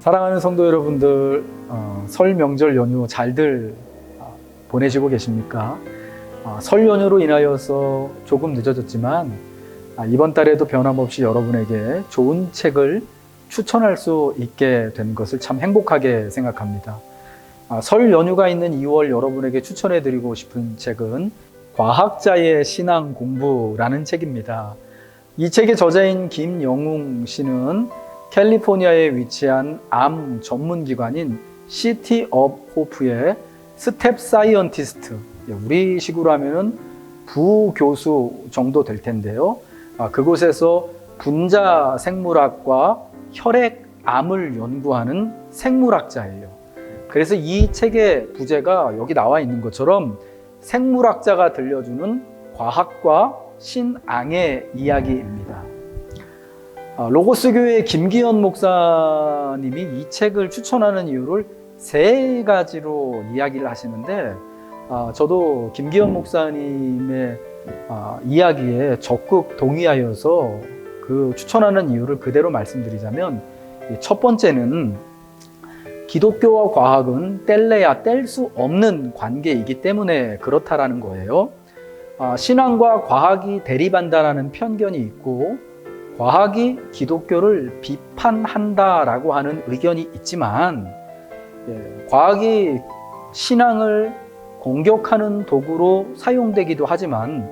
사랑하는 성도 여러분들, 설 명절 연휴 잘들 보내시고 계십니까? 설 연휴로 인하여서 조금 늦어졌지만 이번 달에도 변함없이 여러분에게 좋은 책을 추천할 수 있게 된 것을 참 행복하게 생각합니다. 설 연휴가 있는 2월 여러분에게 추천해드리고 싶은 책은 과학자의 신앙 공부라는 책입니다. 이 책의 저자인 김영웅 씨는 캘리포니아에 위치한 암 전문기관인 시티 업 호프의 스텝 사이언티스트, 우리식으로 하면은 부교수 정도 될 텐데요. 그곳에서 분자 생물학과 혈액암을 연구하는 생물학자예요. 그래서 이 책의 부제가 여기 나와 있는 것처럼 생물학자가 들려주는 과학과 신앙의 이야기입니다. 로고스 교회 김기현 목사님이 이 책을 추천하는 이유를 세 가지로 이야기를 하시는데, 저도 김기현 목사님의 이야기에 적극 동의하여서 그 추천하는 이유를 그대로 말씀드리자면, 첫 번째는 기독교와 과학은 뗄래야 뗄 수 없는 관계이기 때문에 그렇다라는 거예요. 신앙과 과학이 대립한다라는 편견이 있고, 과학이 기독교를 비판한다라고 하는 의견이 있지만, 과학이 신앙을 공격하는 도구로 사용되기도 하지만,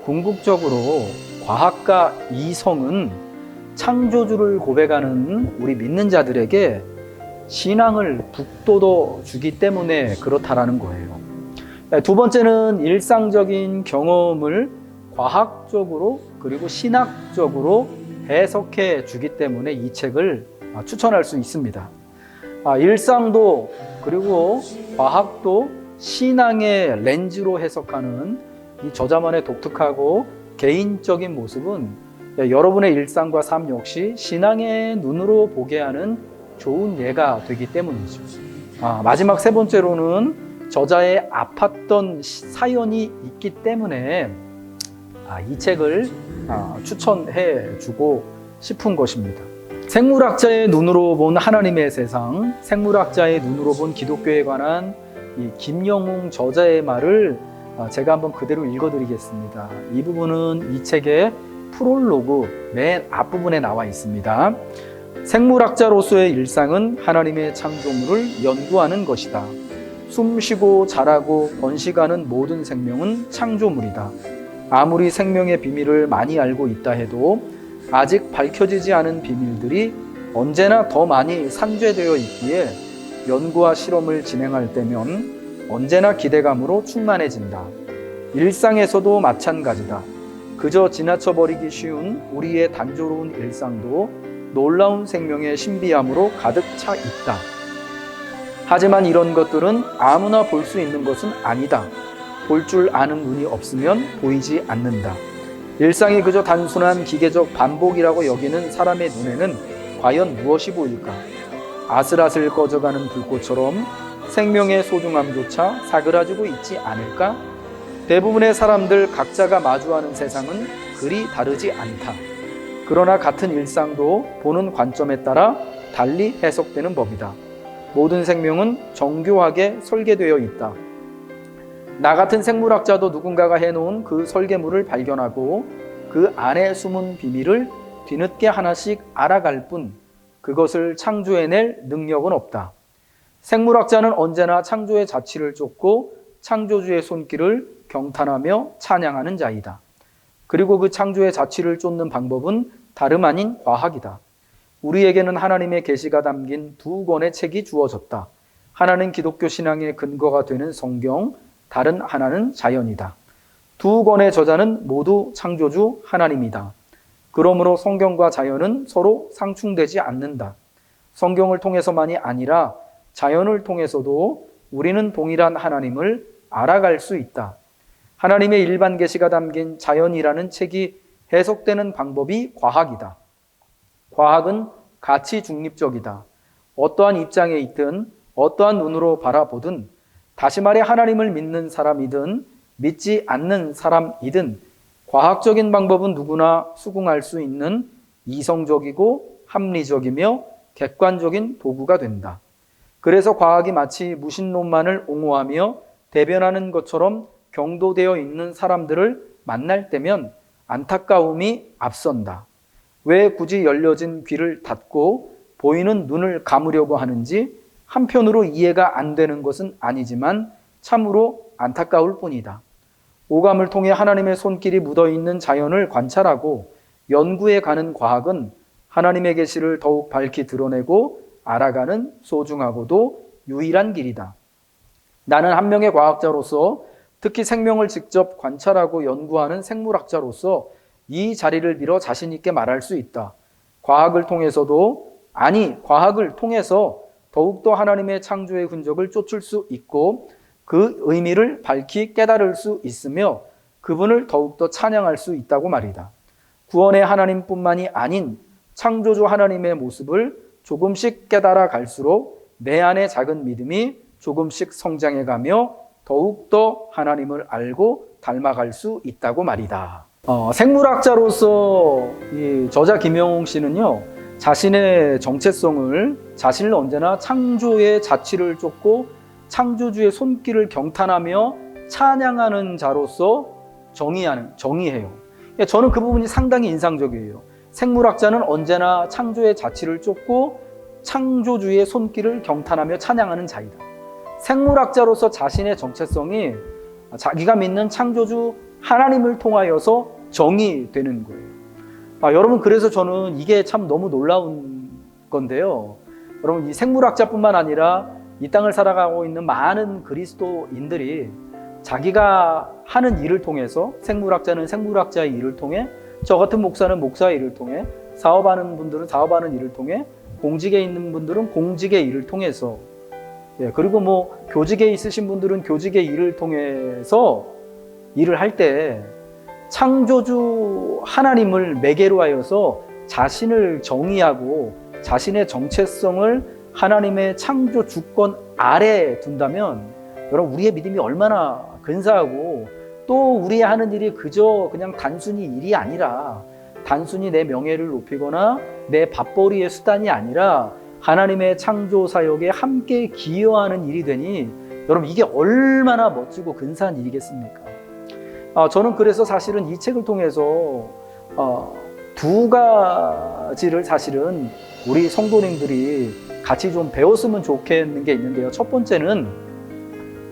궁극적으로 과학과 이성은 창조주를 고백하는 우리 믿는 자들에게 신앙을 북돋워 주기 때문에 그렇다라는 거예요. 두 번째는 일상적인 경험을 과학적으로 그리고 신학적으로 해석해 주기 때문에 이 책을 추천할 수 있습니다. 일상도 그리고 과학도 신앙의 렌즈로 해석하는 이 저자만의 독특하고 개인적인 모습은 여러분의 일상과 삶 역시 신앙의 눈으로 보게 하는 좋은 예가 되기 때문이죠. 마지막 세 번째로는 저자의 아팠던 사연이 있기 때문에 이 책을 추천해 주고 싶은 것입니다. 생물학자의 눈으로 본 하나님의 세상, 생물학자의 눈으로 본 기독교에 관한 이 김영웅 저자의 말을 제가 한번 그대로 읽어드리겠습니다. 이 부분은 이 책의 프롤로그 맨 앞부분에 나와 있습니다. 생물학자로서의 일상은 하나님의 창조물을 연구하는 것이다. 숨쉬고 자라고 번식하는 모든 생명은 창조물이다. 아무리 생명의 비밀을 많이 알고 있다 해도 아직 밝혀지지 않은 비밀들이 언제나 더 많이 산재되어 있기에 연구와 실험을 진행할 때면 언제나 기대감으로 충만해진다. 일상에서도 마찬가지다. 그저 지나쳐버리기 쉬운 우리의 단조로운 일상도 놀라운 생명의 신비함으로 가득 차 있다. 하지만 이런 것들은 아무나 볼 수 있는 것은 아니다. 볼 줄 아는 눈이 없으면 보이지 않는다. 일상이 그저 단순한 기계적 반복이라고 여기는 사람의 눈에는 과연 무엇이 보일까? 아슬아슬 꺼져가는 불꽃처럼 생명의 소중함조차 사그라지고 있지 않을까? 대부분의 사람들 각자가 마주하는 세상은 그리 다르지 않다. 그러나 같은 일상도 보는 관점에 따라 달리 해석되는 법이다. 모든 생명은 정교하게 설계되어 있다. 나 같은 생물학자도 누군가가 해놓은 그 설계물을 발견하고 그 안에 숨은 비밀을 뒤늦게 하나씩 알아갈 뿐 그것을 창조해낼 능력은 없다. 생물학자는 언제나 창조의 자취를 쫓고 창조주의 손길을 경탄하며 찬양하는 자이다. 그리고 그 창조의 자취를 쫓는 방법은 다름 아닌 과학이다. 우리에게는 하나님의 계시가 담긴 두 권의 책이 주어졌다. 하나는 기독교 신앙의 근거가 되는 성경, 다른 하나는 자연이다. 두 권의 저자는 모두 창조주 하나님이다. 그러므로 성경과 자연은 서로 상충되지 않는다. 성경을 통해서만이 아니라 자연을 통해서도 우리는 동일한 하나님을 알아갈 수 있다. 하나님의 일반 계시가 담긴 자연이라는 책이 해석되는 방법이 과학이다. 과학은 가치 중립적이다. 어떠한 입장에 있든 어떠한 눈으로 바라보든, 다시 말해 하나님을 믿는 사람이든 믿지 않는 사람이든 과학적인 방법은 누구나 수긍할 수 있는 이성적이고 합리적이며 객관적인 도구가 된다. 그래서 과학이 마치 무신론만을 옹호하며 대변하는 것처럼 경도되어 있는 사람들을 만날 때면 안타까움이 앞선다. 왜 굳이 열려진 귀를 닫고 보이는 눈을 감으려고 하는지 한편으로 이해가 안 되는 것은 아니지만 참으로 안타까울 뿐이다. 오감을 통해 하나님의 손길이 묻어있는 자연을 관찰하고 연구해 가는 과학은 하나님의 계시를 더욱 밝히 드러내고 알아가는 소중하고도 유일한 길이다. 나는 한 명의 과학자로서, 특히 생명을 직접 관찰하고 연구하는 생물학자로서 이 자리를 빌어 자신 있게 말할 수 있다. 과학을 통해서 더욱더 하나님의 창조의 흔적을 쫓을 수 있고 그 의미를 밝히 깨달을 수 있으며 그분을 더욱더 찬양할 수 있다고 말이다. 구원의 하나님뿐만이 아닌 창조주 하나님의 모습을 조금씩 깨달아 갈수록 내 안의 작은 믿음이 조금씩 성장해가며 더욱더 하나님을 알고 닮아갈 수 있다고 말이다. 생물학자로서 이 저자 김영웅 씨는요, 자신의 정체성을, 자신을 언제나 창조의 자취를 쫓고 창조주의 손길을 경탄하며 찬양하는 자로서 정의해요. 저는 그 부분이 상당히 인상적이에요. 생물학자는 언제나 창조의 자취를 쫓고 창조주의 손길을 경탄하며 찬양하는 자이다. 생물학자로서 자신의 정체성이 자기가 믿는 창조주 하나님을 통하여서 정의되는 거예요. 여러분, 그래서 저는 이게 참 너무 놀라운 건데요. 여러분, 이 생물학자뿐만 아니라 이 땅을 살아가고 있는 많은 그리스도인들이 자기가 하는 일을 통해서, 생물학자는 생물학자의 일을 통해, 저 같은 목사는 목사의 일을 통해, 사업하는 분들은 사업하는 일을 통해, 공직에 있는 분들은 공직의 일을 통해서, 그리고 교직에 있으신 분들은 교직의 일을 통해서 일을 할 때 창조주 하나님을 매개로 하여서 자신을 정의하고 자신의 정체성을 하나님의 창조 주권 아래 둔다면, 여러분, 우리의 믿음이 얼마나 근사하고, 또 우리의 하는 일이 그저 그냥 단순히 일이 아니라, 단순히 내 명예를 높이거나 내 밥벌이의 수단이 아니라 하나님의 창조 사역에 함께 기여하는 일이 되니, 여러분, 이게 얼마나 멋지고 근사한 일이겠습니까? 저는 그래서 사실은 이 책을 통해서 두 가지를 사실은 우리 성도님들이 같이 좀 배웠으면 좋겠는 게 있는데요. 첫 번째는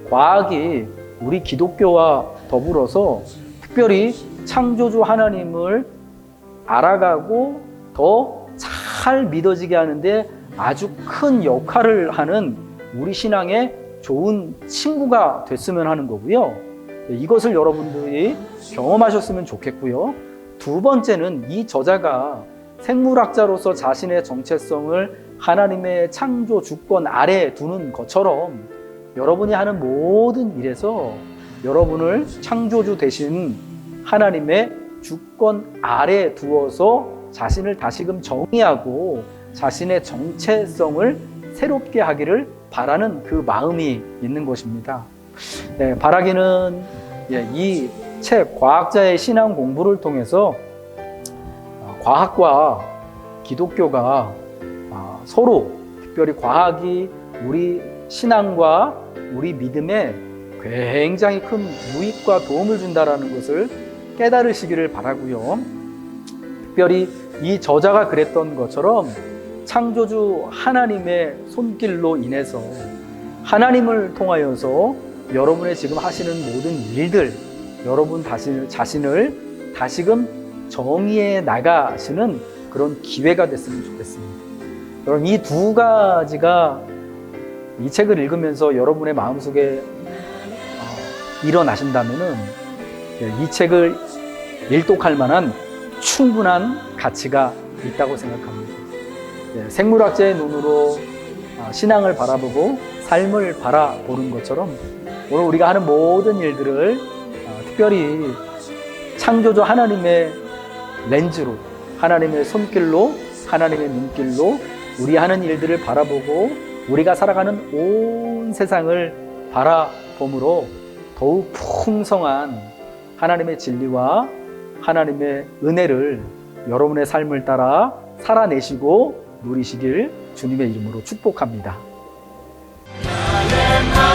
과학이 우리 기독교와 더불어서 특별히 창조주 하나님을 알아가고 더 잘 믿어지게 하는데 아주 큰 역할을 하는 우리 신앙의 좋은 친구가 됐으면 하는 거고요. 이것을 여러분들이 경험하셨으면 좋겠고요. 두 번째는 이 저자가 생물학자로서 자신의 정체성을 하나님의 창조 주권 아래 두는 것처럼 여러분이 하는 모든 일에서 여러분을 창조주 되신 하나님의 주권 아래 두어서 자신을 다시금 정의하고 자신의 정체성을 새롭게 하기를 바라는 그 마음이 있는 것입니다. 바라기는 이 책 과학자의 신앙 공부를 통해서 과학과 기독교가 서로, 특별히 과학이 우리 신앙과 우리 믿음에 굉장히 큰 유익과 도움을 준다는 것을 깨달으시기를 바라고요. 특별히 이 저자가 그랬던 것처럼 창조주 하나님의 손길로 인해서, 하나님을 통하여서 여러분의 지금 하시는 모든 일들, 여러분 자신을 다시금 정의해 나가시는 그런 기회가 됐으면 좋겠습니다. 여러분, 이 두 가지가 이 책을 읽으면서 여러분의 마음속에 일어나신다면은 이 책을 일독할 만한 충분한 가치가 있다고 생각합니다. 생물학자의 눈으로 신앙을 바라보고 삶을 바라보는 것처럼 오늘 우리가 하는 모든 일들을 특별히 창조주 하나님의 렌즈로, 하나님의 손길로, 하나님의 눈길로 우리 하는 일들을 바라보고 우리가 살아가는 온 세상을 바라봄으로 더욱 풍성한 하나님의 진리와 하나님의 은혜를 여러분의 삶을 따라 살아내시고 누리시길 주님의 이름으로 축복합니다. 나의